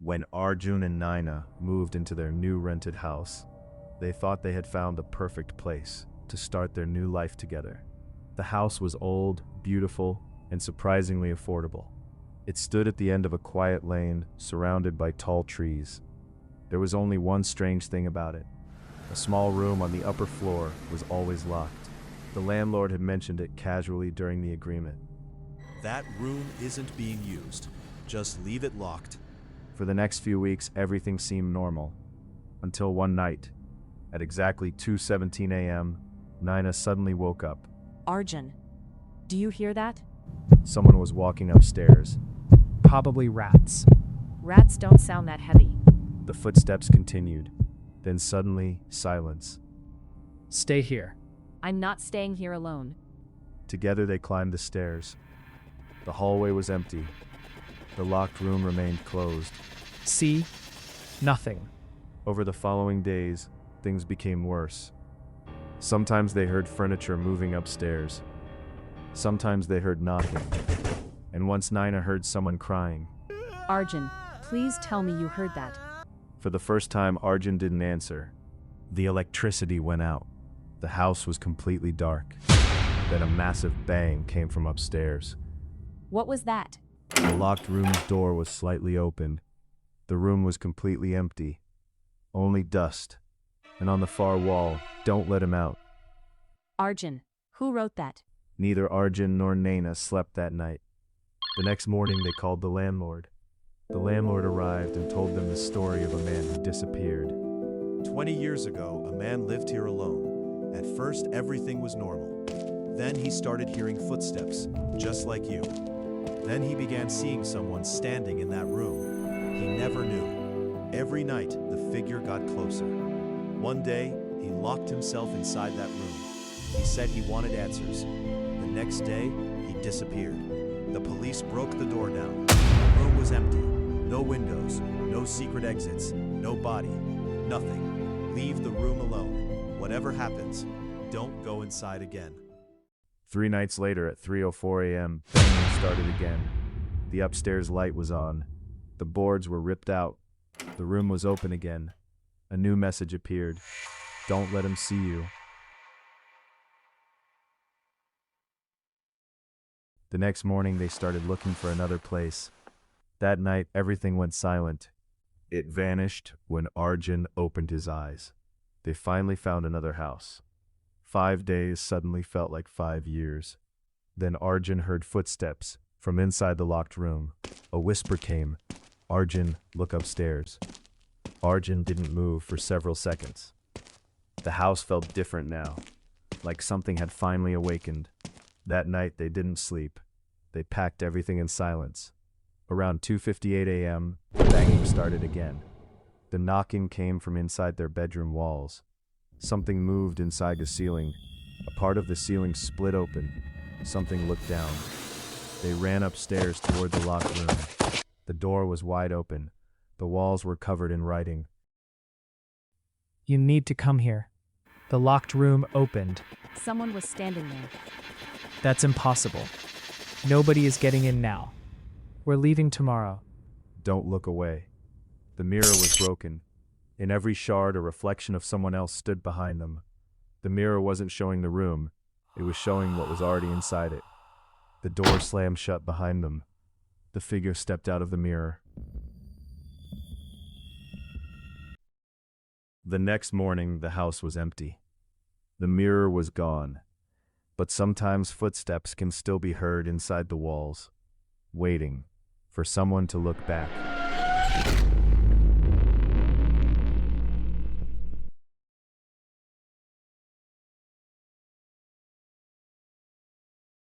When Arjun and Naina moved into their new rented house, they thought they had found the perfect place to start their new life together. The house was old, beautiful, and surprisingly affordable. It stood at the end of a quiet lane surrounded by tall trees. There was only one strange thing about it. A small room on the upper floor was always locked. The landlord had mentioned it casually during the agreement. That room isn't being used. Just leave it locked. For the next few weeks, everything seemed normal. Until one night, at exactly 2:17 a.m., Naina suddenly woke up. Arjun, do you hear that? Someone was walking upstairs. Probably rats. Rats don't sound that heavy. The footsteps continued. Then suddenly, silence. Stay here. I'm not staying here alone. Together they climbed the stairs. The hallway was empty. The locked room remained closed. See? Nothing. Over the following days, things became worse. Sometimes they heard furniture moving upstairs. Sometimes they heard knocking. And once Naina heard someone crying. Arjun, please tell me you heard that. For the first time, Arjun didn't answer. The electricity went out. The house was completely dark. Then a massive bang came from upstairs. What was that? The locked room's door was slightly open. The room was completely empty. Only dust. And on the far wall, "Don't let him out." Arjun, who wrote that? Neither Arjun nor Naina slept that night. The next morning they called the landlord. The landlord arrived and told them the story of a man who disappeared. 20 years ago, a man lived here alone. At first, everything was normal. Then he started hearing footsteps, just like you. Then he began seeing someone standing in that room. He never knew. Every night, the figure got closer. One day, he locked himself inside that room. He said he wanted answers. The next day, he disappeared. The police broke the door down. The room was empty. No windows, no secret exits, no body, nothing. Leave the room alone. Whatever happens, don't go inside again. 3 nights later at 3:04 a.m., banging started again. The upstairs light was on. The boards were ripped out. The room was open again. A new message appeared. "Don't let him see you." The next morning they started looking for another place. That night everything went silent. It vanished when Arjun opened his eyes. They finally found another house. 5 days suddenly felt like 5 years. Then Arjun heard footsteps from inside the locked room. A whisper came, "Arjun, look upstairs." Arjun didn't move for several seconds. The house felt different now, like something had finally awakened. That night they didn't sleep. They packed everything in silence. Around 2:58 a.m., the banging started again. The knocking came from inside their bedroom walls. Something moved inside the ceiling. A part of the ceiling split open. Something looked down. They ran upstairs toward the locked room. The door was wide open. The walls were covered in writing. You need to come here. The locked room opened. Someone was standing there. That's impossible. Nobody is getting in now. We're leaving tomorrow. Don't look away. The mirror was broken. In every shard, a reflection of someone else stood behind them. The mirror wasn't showing the room. It was showing what was already inside it. The door slammed shut behind them. The figure stepped out of the mirror. The next morning, the house was empty. The mirror was gone. But sometimes footsteps can still be heard inside the walls, waiting for someone to look back.